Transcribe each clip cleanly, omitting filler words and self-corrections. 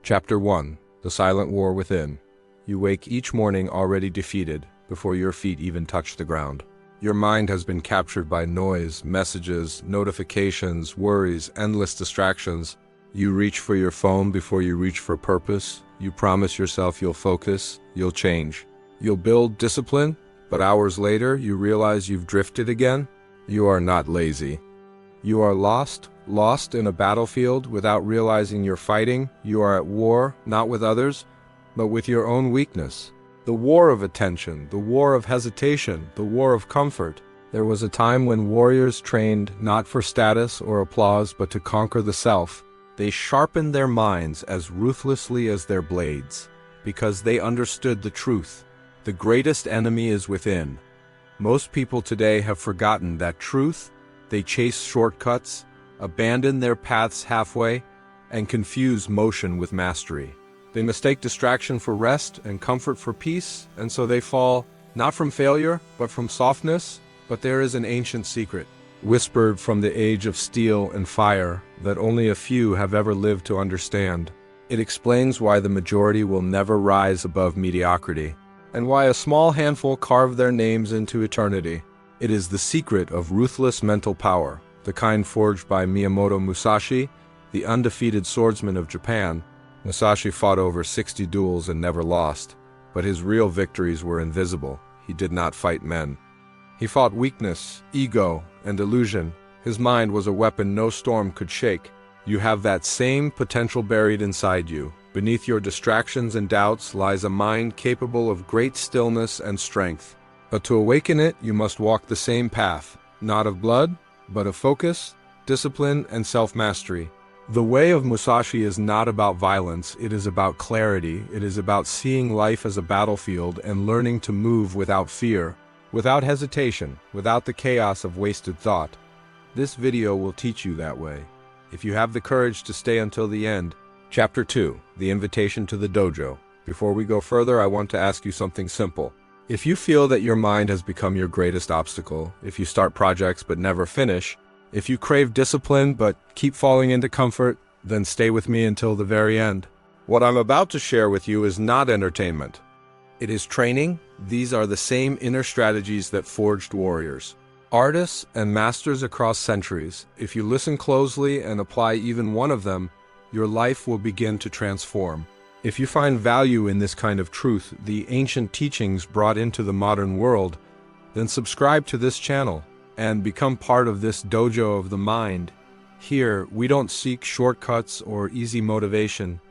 Chapter 1. The Silent War Within. You wake each morning already defeated, before your feet even touch the ground. Your mind has been captured by noise, messages, notifications, worries, endless distractions. You reach for your phone before you reach for purpose. You promise yourself you'll focus, you'll change. You'll build discipline, but hours later you realize you've drifted again. You are not lazy. You are lost in a battlefield without realizing you're fighting. You are at war, not with others, but with your own weakness. The war of attention, the war of hesitation, the war of comfort. There was a time when warriors trained not for status or applause, but to conquer the self. They sharpened their minds as ruthlessly as their blades, because they understood the truth. The greatest enemy is within. Most people today have forgotten that truth. They chase shortcuts, abandon their paths halfway, and confuse motion with mastery. They mistake distraction for rest and comfort for peace, and so they fall, not from failure, but from softness. But there is an ancient secret, whispered from the age of steel and fire, that only a few have ever lived to understand. It explains why the majority will never rise above mediocrity, and why a small handful carve their names into eternity. It is the secret of ruthless mental power, the kind forged by Miyamoto Musashi, the undefeated swordsman of Japan. Musashi fought over 60 duels and never lost, but his real victories were invisible. He did not fight men. He fought weakness, ego, and illusion. His mind was a weapon no storm could shake. You have that same potential buried inside you. Beneath your distractions and doubts lies a mind capable of great stillness and strength. But to awaken it, you must walk the same path, not of blood, but of focus, discipline, and self-mastery. The way of Musashi is not about violence, it is about clarity. It is about seeing life as a battlefield and learning to move without fear, without hesitation, without the chaos of wasted thought. This video will teach you that way, if you have the courage to stay until the end. Chapter 2. The Invitation to the Dojo. Before we go further, I want to ask you something simple. If you feel that your mind has become your greatest obstacle, if you start projects but never finish, if you crave discipline but keep falling into comfort, then stay with me until the very end. What I'm about to share with you is not entertainment. It is training. These are the same inner strategies that forged warriors, artists, and masters across centuries. If you listen closely and apply even one of them, your life will begin to transform. If you find value in this kind of truth, the ancient teachings brought into the modern world, then subscribe to this channel and become part of this dojo of the mind. Here, we don't seek shortcuts or easy motivation.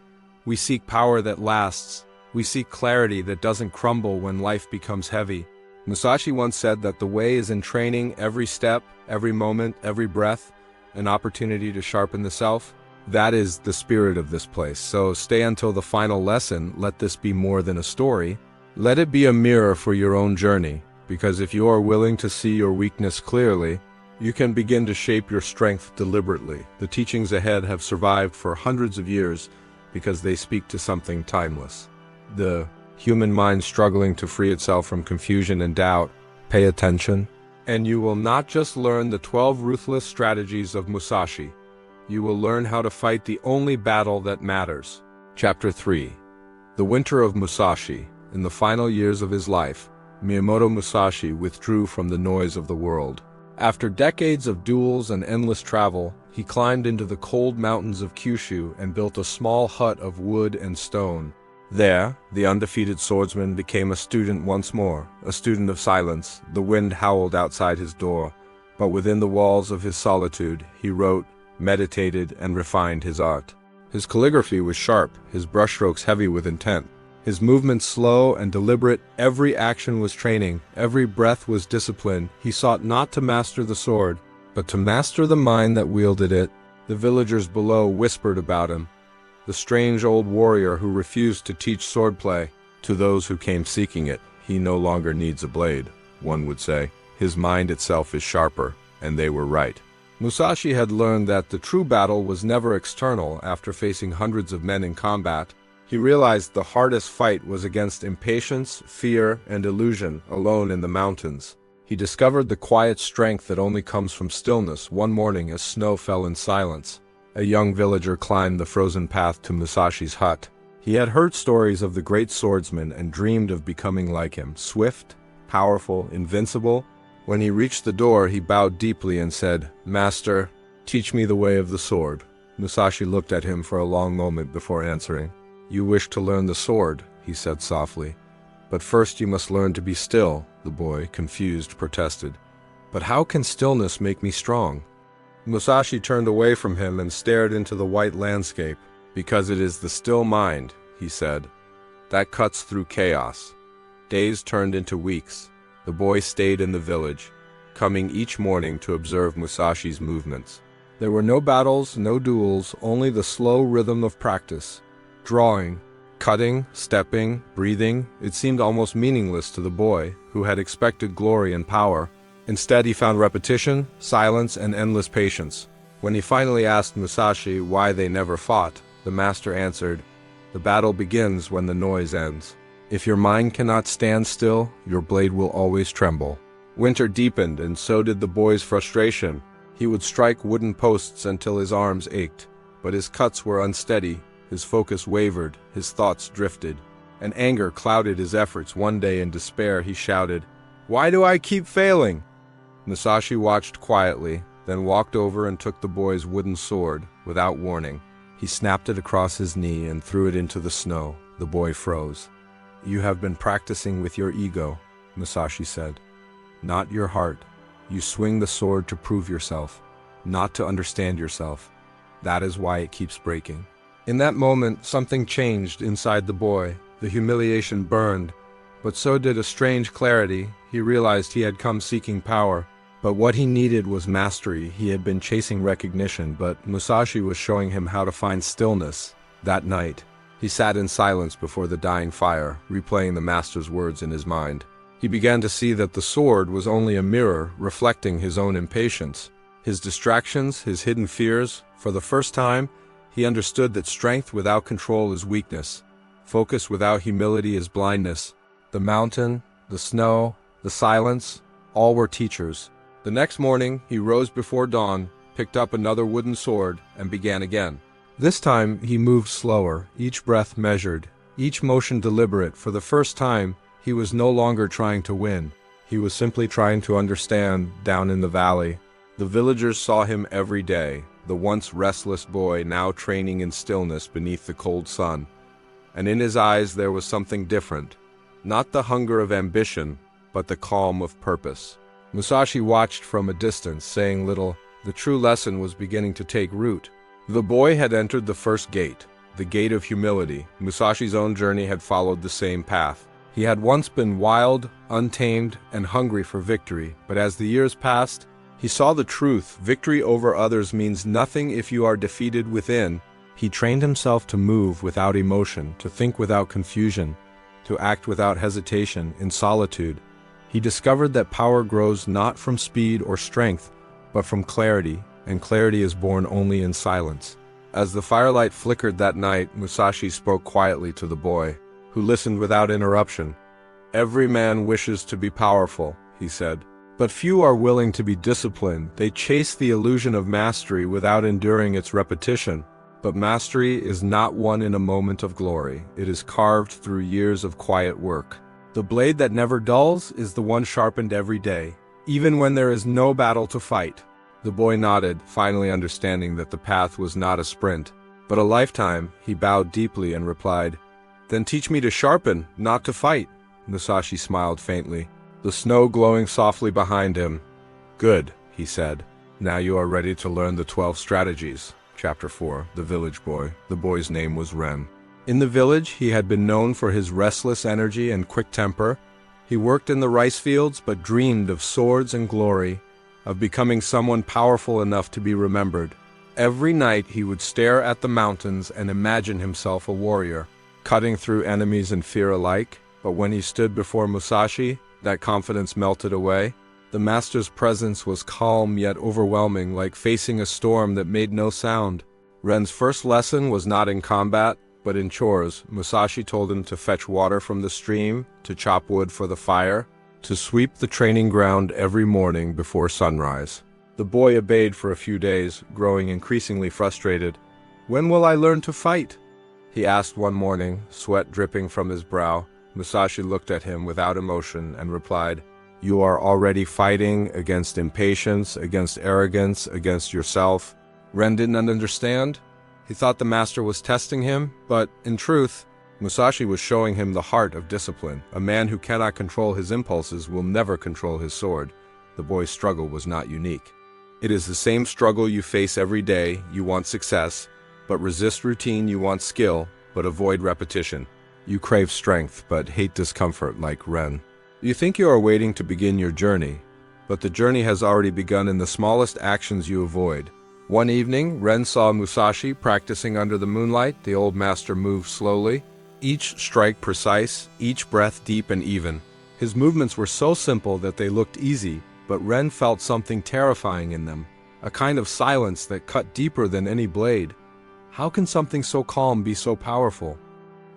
We seek power that lasts. We seek clarity that doesn't crumble when life becomes heavy. Musashi once said that the way is in training, every step, every moment, every breath, an opportunity to sharpen the self. That is the spirit of this place. So stay until the final lesson. Let this be more than a story. Let it be a mirror for your own journey, because if you are willing to see your weakness clearly, you can begin to shape your strength deliberately. The teachings ahead have survived for hundreds of years because they speak to something timeless. The human mind struggling to free itself from confusion and doubt. Pay attention, and you will not just learn the 12 ruthless strategies of Musashi. You will learn how to fight the only battle that matters. Chapter 3. The Winter of Musashi. In the final years of his life, Miyamoto Musashi withdrew from the noise of the world. After decades of duels and endless travel, he climbed into the cold mountains of Kyushu and built a small hut of wood and stone. There, the undefeated swordsman became a student once more, a student of silence. The wind howled outside his door, but within the walls of his solitude, he wrote, meditated, and refined his art. His calligraphy was sharp, his brushstrokes heavy with intent. His movements slow and deliberate. Every action was training, every breath was discipline. He sought not to master the sword, but to master the mind that wielded it. The villagers below whispered about him, the strange old warrior who refused to teach swordplay. To those who came seeking it, he no longer needs a blade, one would say. His mind itself is sharper, and they were right. Musashi had learned that the true battle was never external. After facing hundreds of men in combat, he realized the hardest fight was against impatience, fear, and illusion, alone in the mountains. He discovered the quiet strength that only comes from stillness one morning as snow fell in silence. a young villager climbed the frozen path to Musashi's hut. He had heard stories of the great swordsman and dreamed of becoming like him, swift, powerful, invincible. When he reached the door, he bowed deeply and said, "Master, teach me the way of the sword." Musashi looked at him for a long moment before answering. "You wish to learn the sword," he said softly. "But first you must learn to be still," the boy, confused, protested. "But how can stillness make me strong?" Musashi turned away from him and stared into the white landscape. "Because it is the still mind," he said, "that cuts through chaos." Days turned into weeks. The boy stayed in the village, coming each morning to observe Musashi's movements. There were no battles, no duels, only the slow rhythm of practice. Drawing, cutting, stepping, breathing, it seemed almost meaningless to the boy, who had expected glory and power. Instead, he found repetition, silence, and endless patience. When he finally asked Musashi why they never fought, the master answered, "The battle begins when the noise ends. If your mind cannot stand still, your blade will always tremble." Winter deepened, and so did the boy's frustration. He would strike wooden posts until his arms ached, but his cuts were unsteady, his focus wavered, his thoughts drifted, and anger clouded his efforts. One day in despair he shouted, "Why do I keep failing?" Musashi watched quietly, then walked over and took the boy's wooden sword, without warning. He snapped it across his knee and threw it into the snow. The boy froze. "You have been practicing with your ego," Musashi said, "not your heart. You swing the sword to prove yourself, not to understand yourself. That is why it keeps breaking." In that moment, something changed inside the boy. The humiliation burned, but so did a strange clarity. He realized he had come seeking power, but what he needed was mastery. He had been chasing recognition, but Musashi was showing him how to find stillness. That night, he sat in silence before the dying fire, replaying the master's words in his mind. He began to see that the sword was only a mirror reflecting his own impatience, his distractions, his hidden fears. For the first time, he understood that strength without control is weakness. Focus without humility is blindness. The mountain, the snow, the silence, all were teachers. The next morning, he rose before dawn, picked up another wooden sword, and began again. This time, he moved slower, each breath measured, each motion deliberate. For the first time, he was no longer trying to win. He was simply trying to understand. Down in the valley, the villagers saw him every day, the once restless boy now training in stillness beneath the cold sun. And in his eyes there was something different. Not the hunger of ambition, but the calm of purpose. Musashi watched from a distance, saying little. The true lesson was beginning to take root. The boy had entered the first gate, the gate of humility. Musashi's own journey had followed the same path. He had once been wild, untamed, and hungry for victory, but as the years passed, he saw the truth. Victory over others means nothing if you are defeated within. He trained himself to move without emotion, to think without confusion, to act without hesitation, in solitude. He discovered that power grows not from speed or strength, but from clarity, and clarity is born only in silence. As the firelight flickered that night, Musashi spoke quietly to the boy, who listened without interruption. "Every man wishes to be powerful," he said, "but few are willing to be disciplined. They chase the illusion of mastery without enduring its repetition. But mastery is not won in a moment of glory. It is carved through years of quiet work. The blade that never dulls is the one sharpened every day, even when there is no battle to fight." The boy nodded, finally understanding that the path was not a sprint, but a lifetime. He bowed deeply and replied, "Then teach me to sharpen, not to fight." Musashi smiled faintly, the snow glowing softly behind him. "Good," he said. "Now you are ready to learn the 12 strategies." Chapter 4. The Village Boy. The boy's name was Ren. In the village, he had been known for his restless energy and quick temper. He worked in the rice fields, but dreamed of swords and glory, of becoming someone powerful enough to be remembered. Every night he would stare at the mountains and imagine himself a warrior, cutting through enemies and fear alike. But when he stood before Musashi, that confidence melted away. The master's presence was calm yet overwhelming, like facing a storm that made no sound. Ren's first lesson was not in combat, but in chores. Musashi told him to fetch water from the stream, to chop wood for the fire, to sweep the training ground every morning before sunrise. The boy obeyed for a few days, growing increasingly frustrated. "When will I learn to fight?" he asked one morning, sweat dripping from his brow. Musashi looked at him without emotion and replied, "You are already fighting against impatience, against arrogance, against yourself." Ren didn't understand. He thought the master was testing him, but, in truth, Musashi was showing him the heart of discipline. A man who cannot control his impulses will never control his sword. The boy's struggle was not unique. It is the same struggle you face every day. You want success, but resist routine. You want skill, but avoid repetition. You crave strength, but hate discomfort like Ren. You think you are waiting to begin your journey, but the journey has already begun in the smallest actions you avoid. One evening, Ren saw Musashi practicing under the moonlight. The old master moved slowly, each strike precise, each breath deep and even. His movements were so simple that they looked easy, but Ren felt something terrifying in them, a kind of silence that cut deeper than any blade. How can something so calm be so powerful?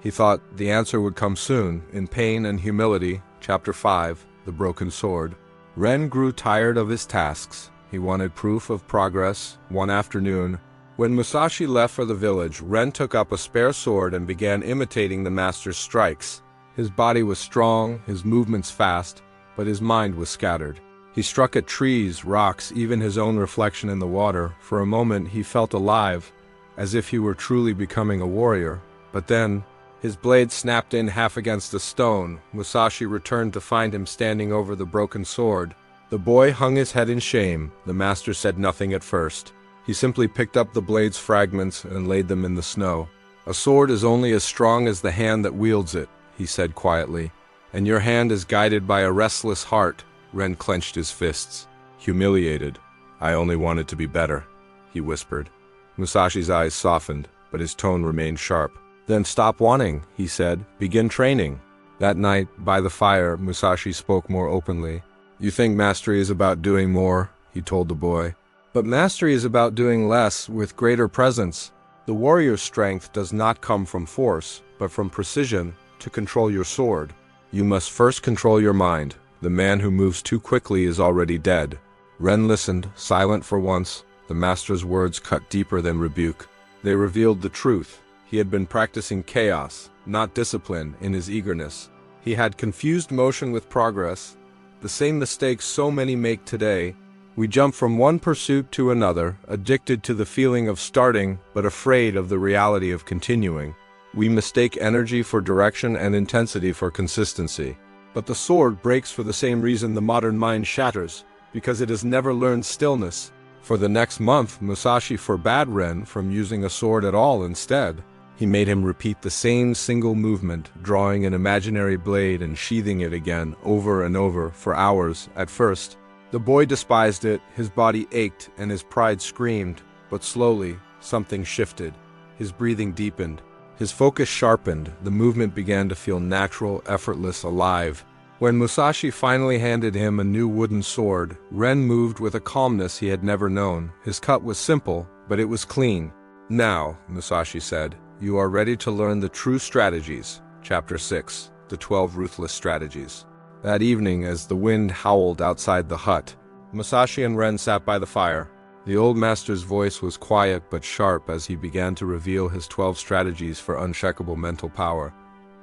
He thought the answer would come soon, in Pain and Humility, Chapter 5, The Broken Sword. Ren grew tired of his tasks. He wanted proof of progress. One afternoon, when Musashi left for the village, Ren took up a spare sword and began imitating the master's strikes. His body was strong, his movements fast, but his mind was scattered. He struck at trees, rocks, even his own reflection in the water. For a moment he felt alive, as if he were truly becoming a warrior. But then, his blade snapped in half against a stone. Musashi returned to find him standing over the broken sword. The boy hung his head in shame. The master said nothing at first. He simply picked up the blade's fragments and laid them in the snow. "A sword is only as strong as the hand that wields it," he said quietly. "And your hand is guided by a restless heart." Ren clenched his fists. Humiliated. "I only wanted to be better," he whispered. Musashi's eyes softened, but his tone remained sharp. "Then stop wanting," he said. "Begin training." That night, by the fire, Musashi spoke more openly. "You think mastery is about doing more," he told the boy. "But mastery is about doing less with greater presence. The warrior's strength does not come from force, but from precision to control your sword. You must first control your mind. The man who moves too quickly is already dead." Ren listened, silent for once. The master's words cut deeper than rebuke. They revealed the truth. He had been practicing chaos, not discipline, in his eagerness. He had confused motion with progress, the same mistakes so many make today. We jump from one pursuit to another, addicted to the feeling of starting, but afraid of the reality of continuing. We mistake energy for direction and intensity for consistency. But the sword breaks for the same reason the modern mind shatters, because it has never learned stillness. For the next month, Musashi forbade Ren from using a sword at all instead. He made him repeat the same single movement, drawing an imaginary blade and sheathing it again, over and over, for hours, at first. The boy despised it, his body ached, and his pride screamed. But slowly, something shifted. His breathing deepened. His focus sharpened. The movement began to feel natural, effortless, alive. When Musashi finally handed him a new wooden sword, Ren moved with a calmness he had never known. His cut was simple, but it was clean. "Now," Musashi said, "you are ready to learn the true strategies." Chapter 6, The 12 Ruthless Strategies. That evening, as the wind howled outside the hut, Musashi and Ren sat by the fire. The old master's voice was quiet but sharp as he began to reveal his 12 strategies for unshakable mental power.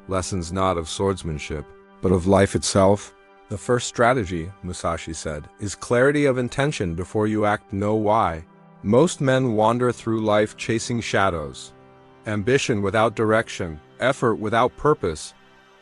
Lessons not of swordsmanship, but of life itself. "The first strategy," Musashi said, "is clarity of intention before you act. Know why. Most men wander through life chasing shadows. Ambition without direction, effort without purpose.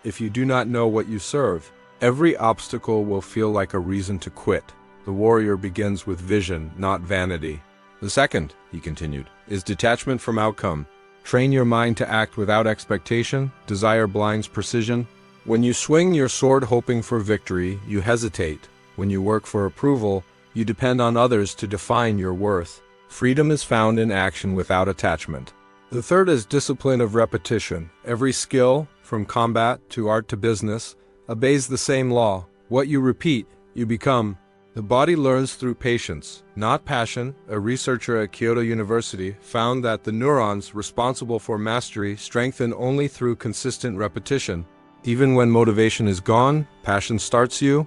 If you do not know what you serve, every obstacle will feel like a reason to quit. The warrior begins with vision, not vanity. The second," he continued, "is detachment from outcome. Train your mind to act without expectation. Desire blinds precision. When you swing your sword hoping for victory, you hesitate. When you work for approval, you depend on others to define your worth. Freedom is found in action without attachment. The third is discipline of repetition. Every skill, from combat to art to business, obeys the same law. What you repeat, you become. The body learns through patience, not passion. A researcher at Kyoto University found that the neurons responsible for mastery strengthen only through consistent repetition. Even when motivation is gone, passion starts you.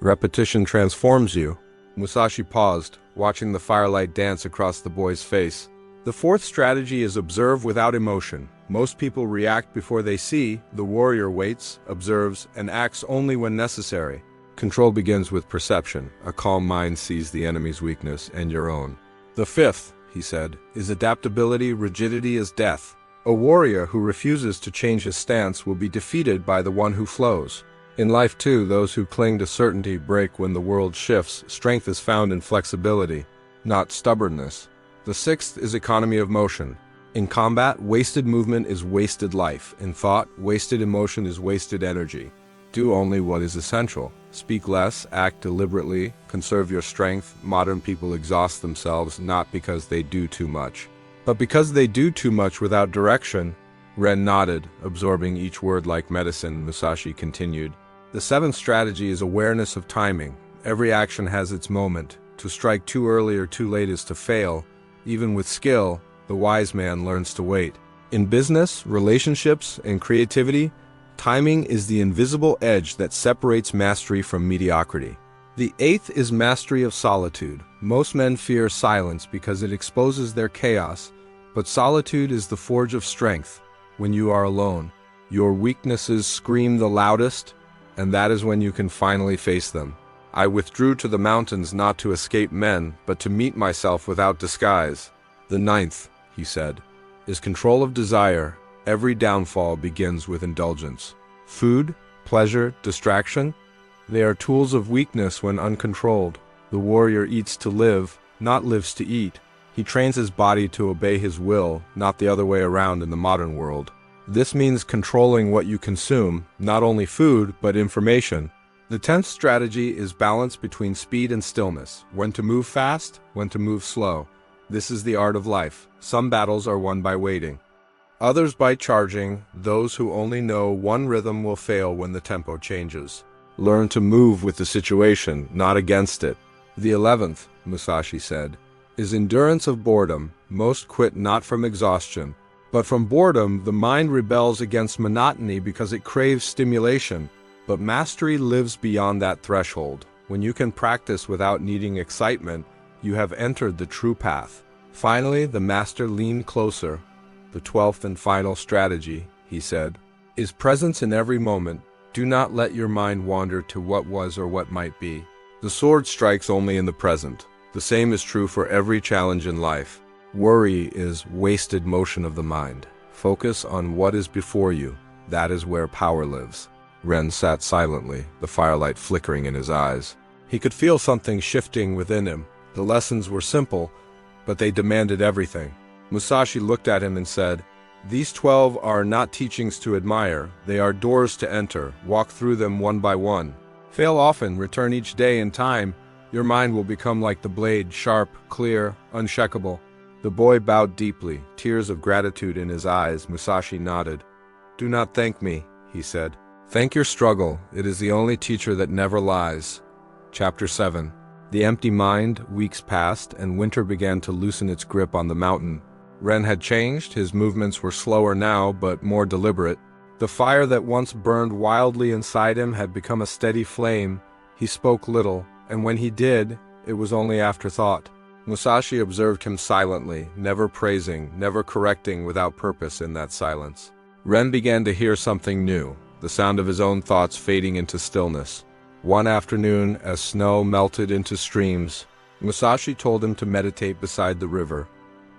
Repetition transforms you. Musashi paused, watching the firelight dance across the boy's face. The fourth strategy is observe without emotion. Most people react before they see. The warrior waits, observes, and acts only when necessary. Control begins with perception. A calm mind sees the enemy's weakness and your own. The fifth, he said, is adaptability. Rigidity is death. A warrior who refuses to change his stance will be defeated by the one who flows. In life too, those who cling to certainty break when the world shifts. Strength is found in flexibility, not stubbornness. The sixth is economy of motion. In combat, wasted movement is wasted life. In thought, wasted emotion is wasted energy. Do only what is essential. Speak less, act deliberately, conserve your strength. Modern people exhaust themselves not because they do too much, but because they do too much without direction. Ren nodded, absorbing each word like medicine. Musashi continued. The seventh strategy is awareness of timing. Every action has its moment. To strike too early or too late is to fail. Even with skill, the wise man learns to wait. In business, relationships, and creativity, timing is the invisible edge that separates mastery from mediocrity. The eighth is mastery of solitude. Most men fear silence because it exposes their chaos, but solitude is the forge of strength. When you are alone, your weaknesses scream the loudest, and that is when you can finally face them. I withdrew to the mountains not to escape men, but to meet myself without disguise. The ninth, he said, is control of desire. Every downfall begins with indulgence. Food, pleasure, distraction, they are tools of weakness when uncontrolled. The warrior eats to live, not lives to eat. He trains his body to obey his will, not the other way around in the modern world. This means controlling what you consume, not only food, but information. The 10th strategy is balance between speed and stillness. When to move fast, when to move slow. This is the art of life. Some battles are won by waiting, others by charging. Those who only know one rhythm will fail when the tempo changes. Learn to move with the situation, not against it. The 11th, Musashi said, is endurance of boredom. Most quit not from exhaustion, but from boredom. The mind rebels against monotony because it craves stimulation. But mastery lives beyond that threshold. When you can practice without needing excitement, you have entered the true path. Finally, the master leaned closer. The 12th and final strategy, he said, is presence in every moment. Do not let your mind wander to what was or what might be. The sword strikes only in the present. The same is true for every challenge in life. Worry is wasted motion of the mind. Focus on what is before you. That is where power lives. Ren sat silently, the firelight flickering in his eyes. He could feel something shifting within him. The lessons were simple, but they demanded everything. Musashi looked at him and said, "These 12 are not teachings to admire. They are doors to enter. Walk through them one by one. Fail often, return each day in time. Your mind will become like the blade, sharp, clear, unshakable." The boy bowed deeply, tears of gratitude in his eyes. Musashi nodded. "Do not thank me," he said. "Thank your struggle. It is the only teacher that never lies." Chapter 7. The empty mind. Weeks passed, and winter began to loosen its grip on the mountain. Ren had changed. His movements were slower now, but more deliberate. The fire that once burned wildly inside him had become a steady flame. He spoke little, and when he did, it was only afterthought. Musashi observed him silently, never praising, never correcting, without purpose in that silence. Ren began to hear something new, the sound of his own thoughts fading into stillness. One afternoon, as snow melted into streams, Musashi told him to meditate beside the river.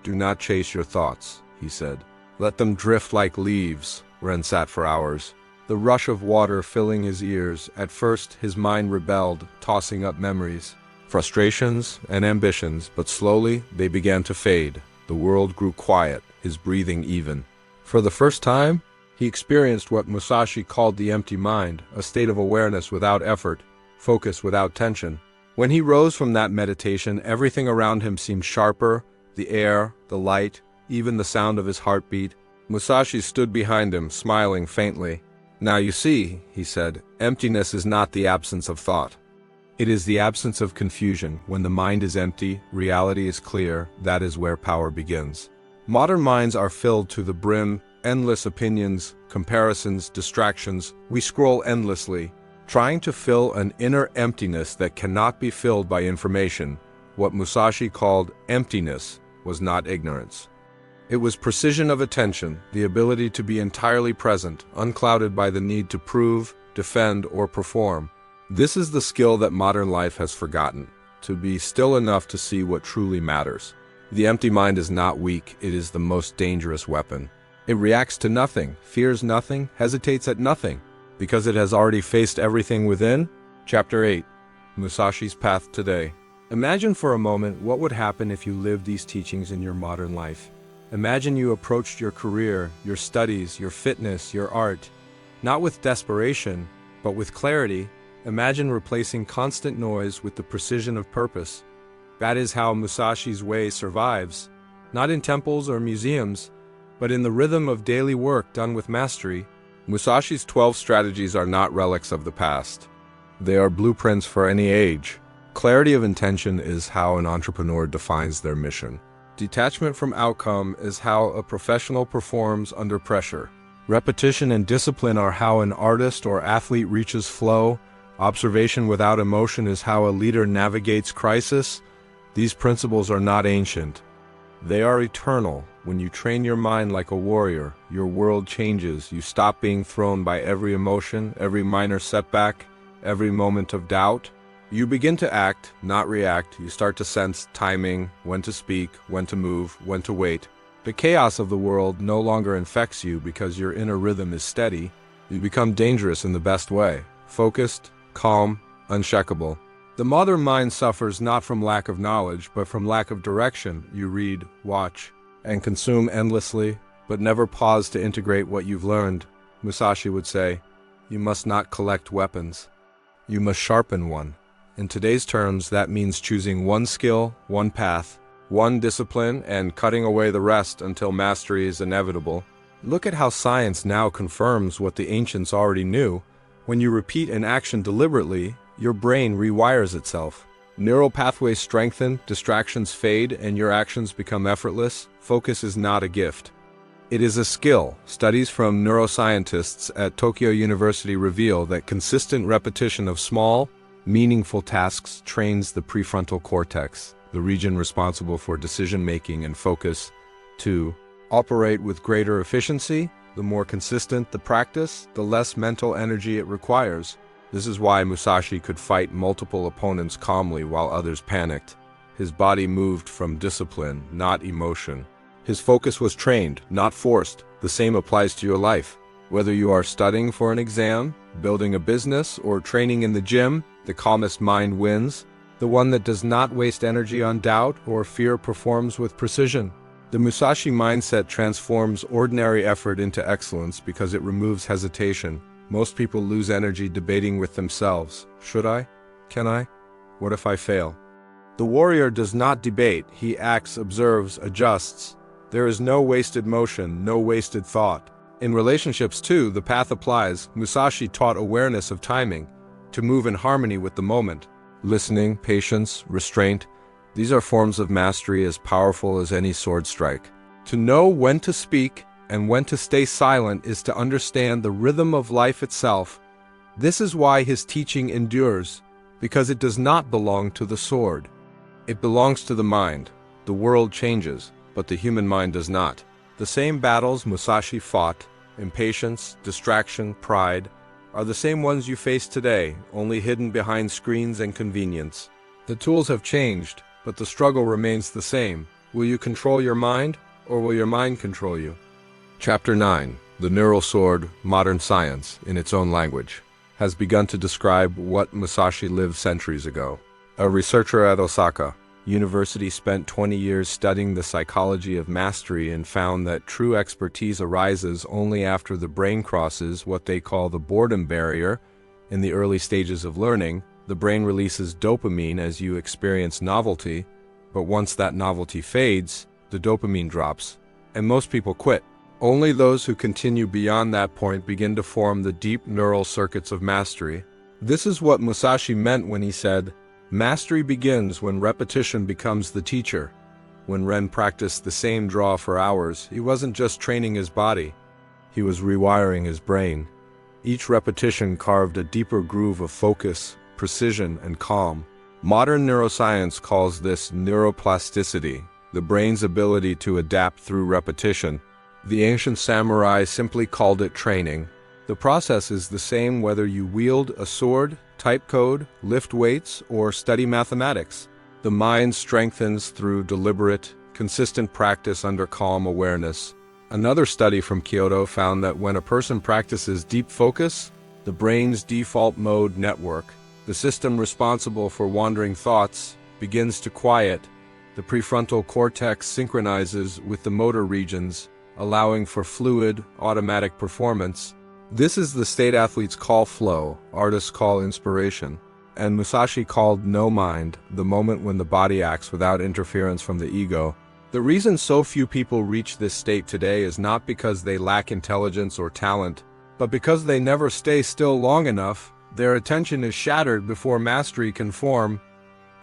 "Do not chase your thoughts," he said. "Let them drift like leaves." Ren sat for hours, the rush of water filling his ears. At first, his mind rebelled, tossing up memories, frustrations, and ambitions, but slowly they began to fade. The world grew quiet, his breathing even. For the first time, he experienced what Musashi called the empty mind, a state of awareness without effort, focus without tension. When he rose from that meditation, everything around him seemed sharper, the air, the light, even the sound of his heartbeat. Musashi stood behind him, smiling faintly. "Now you see," he said, "emptiness is not the absence of thought. It is the absence of confusion. When the mind is empty, reality is clear. That is where power begins." Modern minds are filled to the brim, endless opinions, comparisons, distractions. We scroll endlessly, trying to fill an inner emptiness that cannot be filled by information. What Musashi called emptiness was not ignorance. It was precision of attention, the ability to be entirely present, unclouded by the need to prove, defend, or perform. This is the skill that modern life has forgotten, to be still enough to see what truly matters. The empty mind is not weak, it is the most dangerous weapon. It reacts to nothing, fears nothing, hesitates at nothing, because it has already faced everything within. Chapter 8. Musashi's Path Today. Imagine for a moment what would happen if you lived these teachings in your modern life. Imagine you approached your career, your studies, your fitness, your art, not with desperation, but with clarity. Imagine replacing constant noise with the precision of purpose. That is how Musashi's way survives, not in temples or museums, but in the rhythm of daily work done with mastery. Musashi's 12 strategies are not relics of the past. They are blueprints for any age. Clarity of intention is how an entrepreneur defines their mission. Detachment from outcome is how a professional performs under pressure. Repetition and discipline are how an artist or athlete reaches flow. Observation without emotion is how a leader navigates crisis. These principles are not ancient. They are eternal. When you train your mind like a warrior, your world changes. You stop being thrown by every emotion, every minor setback, every moment of doubt. You begin to act, not react. You start to sense timing, when to speak, when to move, when to wait. The chaos of the world no longer infects you because your inner rhythm is steady. You become dangerous in the best way, focused, calm, unshakable. The modern mind suffers not from lack of knowledge, but from lack of direction. You read, watch, and consume endlessly, but never pause to integrate what you've learned. Musashi would say, you must not collect weapons. You must sharpen one. In today's terms, that means choosing one skill, one path, one discipline, and cutting away the rest until mastery is inevitable. Look at how science now confirms what the ancients already knew. When you repeat an action deliberately, your brain rewires itself. Neural pathways strengthen, distractions fade, and your actions become effortless. Focus is not a gift. It is a skill. Studies from neuroscientists at Tokyo University reveal that consistent repetition of small, meaningful tasks trains the prefrontal cortex, the region responsible for decision-making and focus, to operate with greater efficiency. The more consistent the practice, the less mental energy it requires. This is why Musashi could fight multiple opponents calmly while others panicked. His body moved from discipline, not emotion. His focus was trained, not forced. The same applies to your life. Whether you are studying for an exam, building a business, or training in the gym, the calmest mind wins. The one that does not waste energy on doubt or fear performs with precision. The Musashi mindset transforms ordinary effort into excellence because it removes hesitation. Most people lose energy debating with themselves. Should I? Can I? What if I fail? The warrior does not debate. He acts, observes, adjusts. There is no wasted motion, no wasted thought. In relationships too, the path applies. Musashi taught awareness of timing, to move in harmony with the moment. Listening, patience, restraint, these are forms of mastery as powerful as any sword strike. To know when to speak and when to stay silent is to understand the rhythm of life itself. This is why his teaching endures, because it does not belong to the sword. It belongs to the mind. The world changes, but the human mind does not. The same battles Musashi fought, impatience, distraction, pride, are the same ones you face today, only hidden behind screens and convenience. The tools have changed, but the struggle remains the same. Will you control your mind, or will your mind control you? Chapter 9, The Neural Sword, Modern Science, in its own language, has begun to describe what Musashi lived centuries ago. A researcher at Osaka University spent 20 years studying the psychology of mastery and found that true expertise arises only after the brain crosses what they call the boredom barrier. In the early stages of learning, the brain releases dopamine as you experience novelty, but once that novelty fades, the dopamine drops, and most people quit. Only those who continue beyond that point begin to form the deep neural circuits of mastery. This is what Musashi meant when he said, "Mastery begins when repetition becomes the teacher." When Ren practiced the same draw for hours, he wasn't just training his body, he was rewiring his brain. Each repetition carved a deeper groove of focus, precision, and calm. Modern neuroscience calls this neuroplasticity, the brain's ability to adapt through repetition. The ancient samurai simply called it training. The process is the same whether you wield a sword, type code, lift weights, or study mathematics. The mind strengthens through deliberate, consistent practice under calm awareness. Another study from Kyoto found that when a person practices deep focus, the brain's default mode network, the system responsible for wandering thoughts, begins to quiet. The prefrontal cortex synchronizes with the motor regions, allowing for fluid, automatic performance. This is the state athletes call flow, artists call inspiration, and Musashi called no mind, the moment when the body acts without interference from the ego. The reason so few people reach this state today is not because they lack intelligence or talent, but because they never stay still long enough. Their attention is shattered before mastery can form.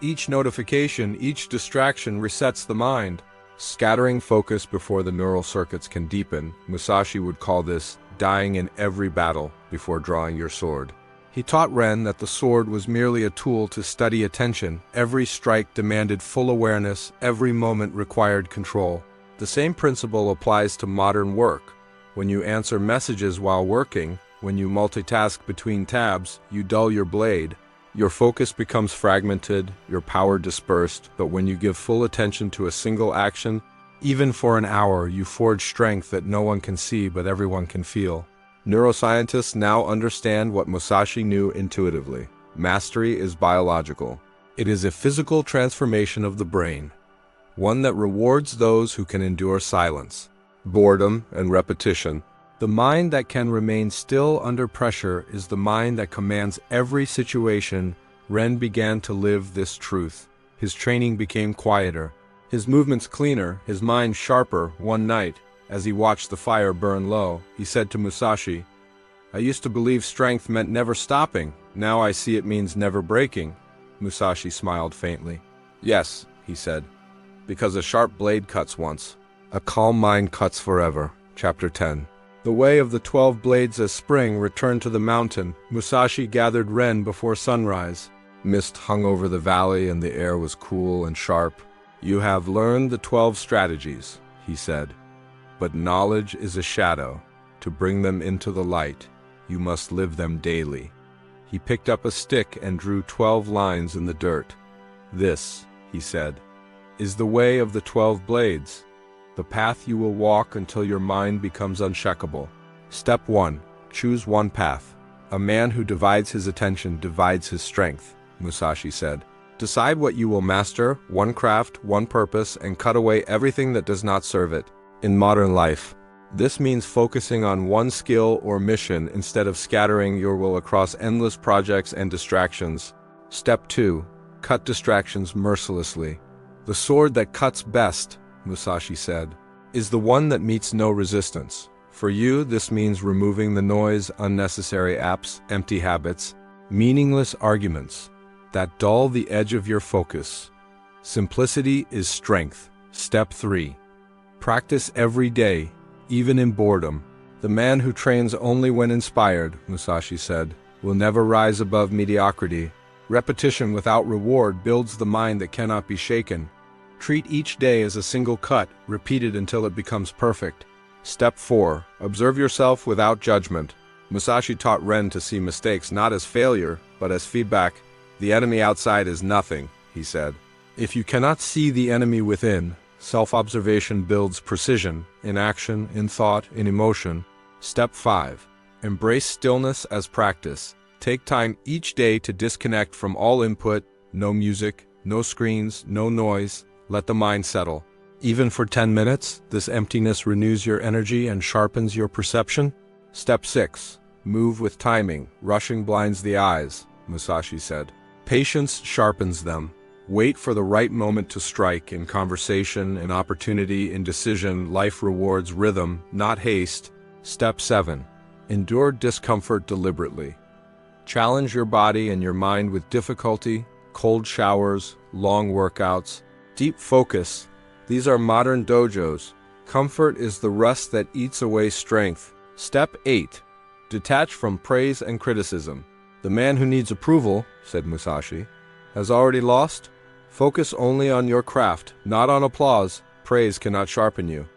Each notification, each distraction resets the mind, scattering focus before the neural circuits can deepen. Musashi would call this dying in every battle before drawing your sword. He taught Ren that the sword was merely a tool to study attention. Every strike demanded full awareness, every moment required control. The same principle applies to modern work. When you answer messages while working, when you multitask between tabs, you dull your blade. Your focus becomes fragmented, your power dispersed, but when you give full attention to a single action, even for an hour, you forge strength that no one can see but everyone can feel. Neuroscientists now understand what Musashi knew intuitively. Mastery is biological. It is a physical transformation of the brain, one that rewards those who can endure silence, boredom, and repetition. The mind that can remain still under pressure is the mind that commands every situation. Ren began to live this truth. His training became quieter, his movements cleaner, his mind sharper. One night, as he watched the fire burn low, he said to Musashi, "I used to believe strength meant never stopping. Now I see it means never breaking." Musashi smiled faintly. "Yes," he said, "because a sharp blade cuts once. A calm mind cuts forever." Chapter 10. The way of the 12 blades as spring returned to the mountain. Musashi gathered Ren before sunrise. Mist hung over the valley and the air was cool and sharp. "You have learned the 12 strategies," he said, "but knowledge is a shadow. To bring them into the light, you must live them daily." He picked up a stick and drew 12 lines in the dirt. "This," he said, "is the way of the 12 blades. The path you will walk until your mind becomes unshakable. Step 1. Choose one path. A man who divides his attention divides his strength," Musashi said. "Decide what you will master, one craft, one purpose, and cut away everything that does not serve it." In modern life, this means focusing on one skill or mission instead of scattering your will across endless projects and distractions. Step 2. Cut distractions mercilessly. "The sword that cuts best," Musashi said, "is the one that meets no resistance." For you, this means removing the noise, unnecessary apps, empty habits, meaningless arguments that dull the edge of your focus. Simplicity is strength. Step 3. Practice every day, even in boredom. "The man who trains only when inspired," Musashi said, "will never rise above mediocrity." Repetition without reward builds the mind that cannot be shaken. Treat each day as a single cut, repeated until it becomes perfect. Step 4. Observe yourself without judgment. Musashi taught Ren to see mistakes not as failure, but as feedback. "The enemy outside is nothing," he said. If you cannot see the enemy within, self-observation builds precision, in action, in thought, in emotion. Step 5. Embrace stillness as practice. Take time each day to disconnect from all input, no music, no screens, no noise. Let the mind settle. Even for 10 minutes, this emptiness renews your energy and sharpens your perception. Step 6. Move with timing. Rushing blinds the eyes, Musashi said. Patience sharpens them. Wait for the right moment to strike. In conversation, in opportunity, in decision, life rewards rhythm, not haste. Step 7. Endure discomfort deliberately. Challenge your body and your mind with difficulty, cold showers, long workouts, deep focus. These are modern dojos. Comfort is the rust that eats away strength. Step 8. Detach from praise and criticism. The man who needs approval, said Musashi, has already lost. Focus only on your craft, not on applause. Praise cannot sharpen you.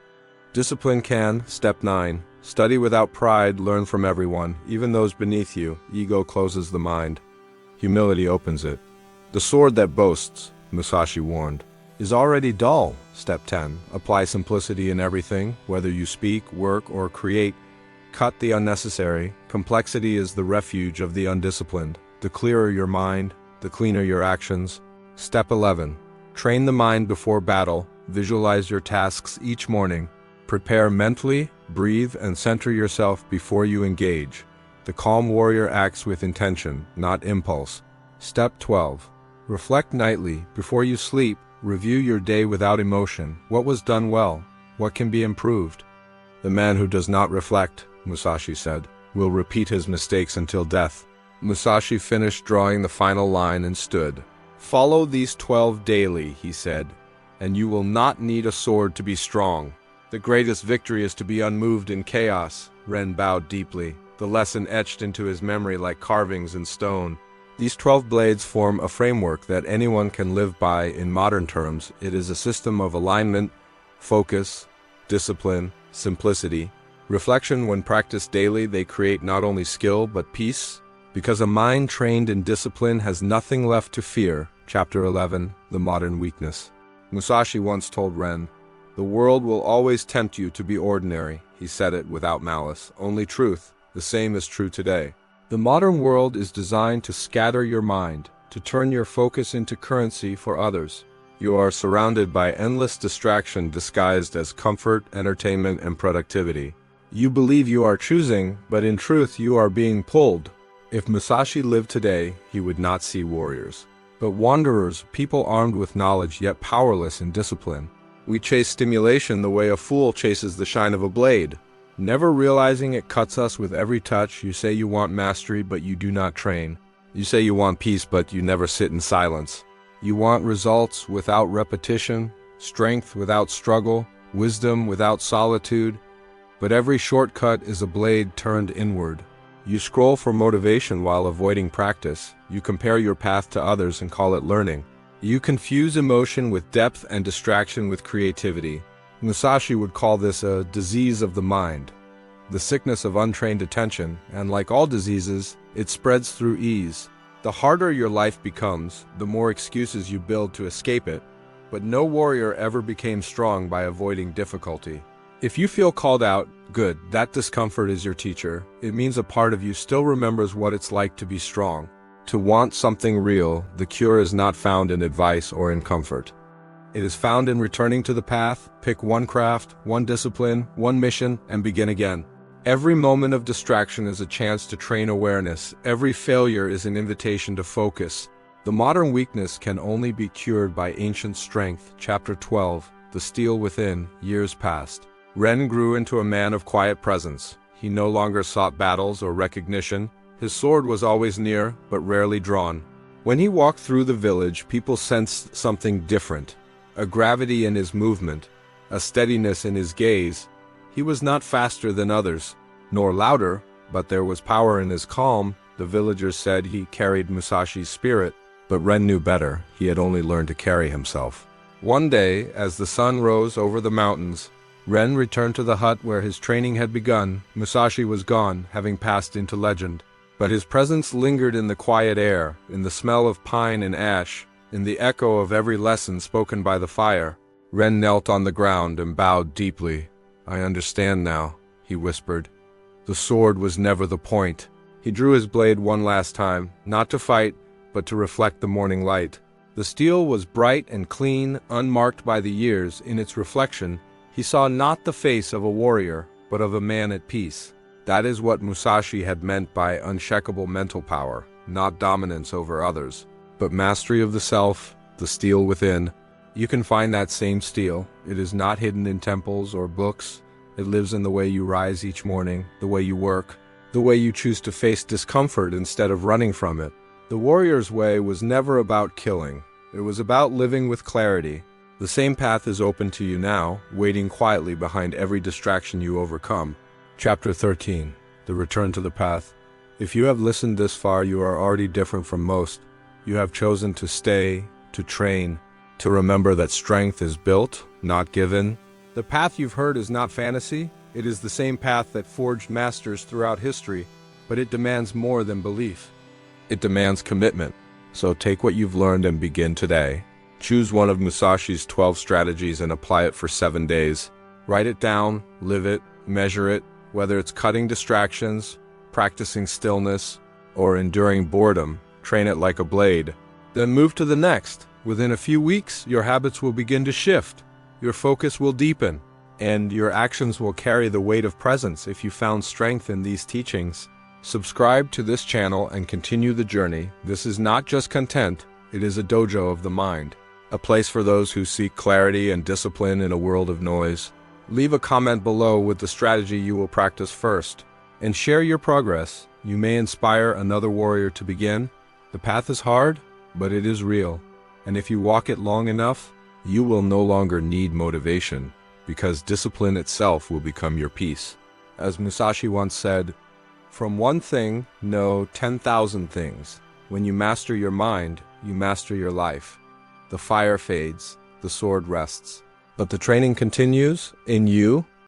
Discipline can. Step 9. Study without pride, learn from everyone, even those beneath you. Ego closes the mind. Humility opens it. The sword that boasts, Musashi warned, is already dull. Step 10. Apply simplicity in everything, whether you speak, work, or create. Cut the unnecessary. Complexity is the refuge of the undisciplined. The clearer your mind, the cleaner your actions. Step 11. Train the mind before battle. Visualize your tasks each morning. Prepare mentally, breathe, and center yourself before you engage. The calm warrior acts with intention, not impulse. Step 12. Reflect nightly. Before you sleep, review your day without emotion. What was done well? What can be improved? The man who does not reflect, Musashi said, will repeat his mistakes until death. Musashi finished drawing the final line and stood. Follow these 12 daily, he said, and you will not need a sword to be strong. The greatest victory is to be unmoved in chaos. Ren bowed deeply, the lesson etched into his memory like carvings in stone. These 12 blades form a framework that anyone can live by. In modern terms, it is a system of alignment, focus, discipline, simplicity, reflection. When practiced daily, they create not only skill but peace, because a mind trained in discipline has nothing left to fear. Chapter 11, The Modern Weakness. Musashi once told Ren, "The world will always tempt you to be ordinary." He said it without malice, only truth. The same is true today. The modern world is designed to scatter your mind, to turn your focus into currency for others. You are surrounded by endless distraction disguised as comfort, entertainment, and productivity. You believe you are choosing, but in truth you are being pulled. If Musashi lived today, he would not see warriors, but wanderers, people armed with knowledge yet powerless in discipline. We chase stimulation the way a fool chases the shine of a blade, never realizing it cuts us with every touch. You say you want mastery, but you do not train. You say you want peace, but you never sit in silence. You want results without repetition, strength without struggle, wisdom without solitude, but every shortcut is a blade turned inward. You scroll for motivation while avoiding practice. You compare your path to others and call it learning. You confuse emotion with depth and distraction with creativity. Musashi would call this a disease of the mind, the sickness of untrained attention, and like all diseases, it spreads through ease. The harder your life becomes, the more excuses you build to escape it, but no warrior ever became strong by avoiding difficulty. If you feel called out, good, that discomfort is your teacher. It means a part of you still remembers what it's like to be strong. To want something real, the cure is not found in advice or in comfort. It is found in returning to the path. Pick one craft, one discipline, one mission, and begin again. Every moment of distraction is a chance to train awareness. Every failure is an invitation to focus. The modern weakness can only be cured by ancient strength. Chapter 12, The Steel Within. Years passed. Ren grew into a man of quiet presence. He no longer sought battles or recognition. His sword was always near, but rarely drawn. When he walked through the village, people sensed something different. A gravity in his movement, a steadiness in his gaze. He was not faster than others, nor louder, but there was power in his calm. The villagers said he carried Musashi's spirit, but Ren knew better. He had only learned to carry himself. One day, as the sun rose over the mountains, Ren returned to the hut where his training had begun. Musashi was gone, having passed into legend. But his presence lingered in the quiet air, in the smell of pine and ash, in the echo of every lesson spoken by the fire. Ren knelt on the ground and bowed deeply. "I understand now," he whispered. The sword was never the point. He drew his blade one last time, not to fight, but to reflect the morning light. The steel was bright and clean, unmarked by the years. In its reflection, he saw not the face of a warrior, but of a man at peace. That is what Musashi had meant by unshakable mental power, not dominance over others, but mastery of the self, the steel within. You can find that same steel. It is not hidden in temples or books. It lives in the way you rise each morning, the way you work, the way you choose to face discomfort instead of running from it. The warrior's way was never about killing. It was about living with clarity. The same path is open to you now, waiting quietly behind every distraction you overcome. Chapter 13. the return to the path. If you have listened this far, you are already different from most. You have chosen to stay, to train, to remember that strength is built, not given. The path you've heard is not fantasy. It is the same path that forged masters throughout history, but it demands more than belief. It demands commitment. So take what you've learned and begin today. Choose one of Musashi's 12 strategies and apply it for 7 days. Write it down, live it, measure it, whether it's cutting distractions, practicing stillness, or enduring boredom. Train it like a blade. Then move to the next. Within a few weeks, your habits will begin to shift. Your focus will deepen, and your actions will carry the weight of presence if you found strength in these teachings. Subscribe to this channel and continue the journey. This is not just content, it is a dojo of the mind, a place for those who seek clarity and discipline in a world of noise. Leave a comment below with the strategy you will practice first, and share your progress. You may inspire another warrior to begin. The path is hard, but it is real, and if you walk it long enough, you will no longer need motivation, because discipline itself will become your peace. As Musashi once said, "From one thing, know 10,000 things. When you master your mind, you master your life. The fire fades, the sword rests. But the training continues in you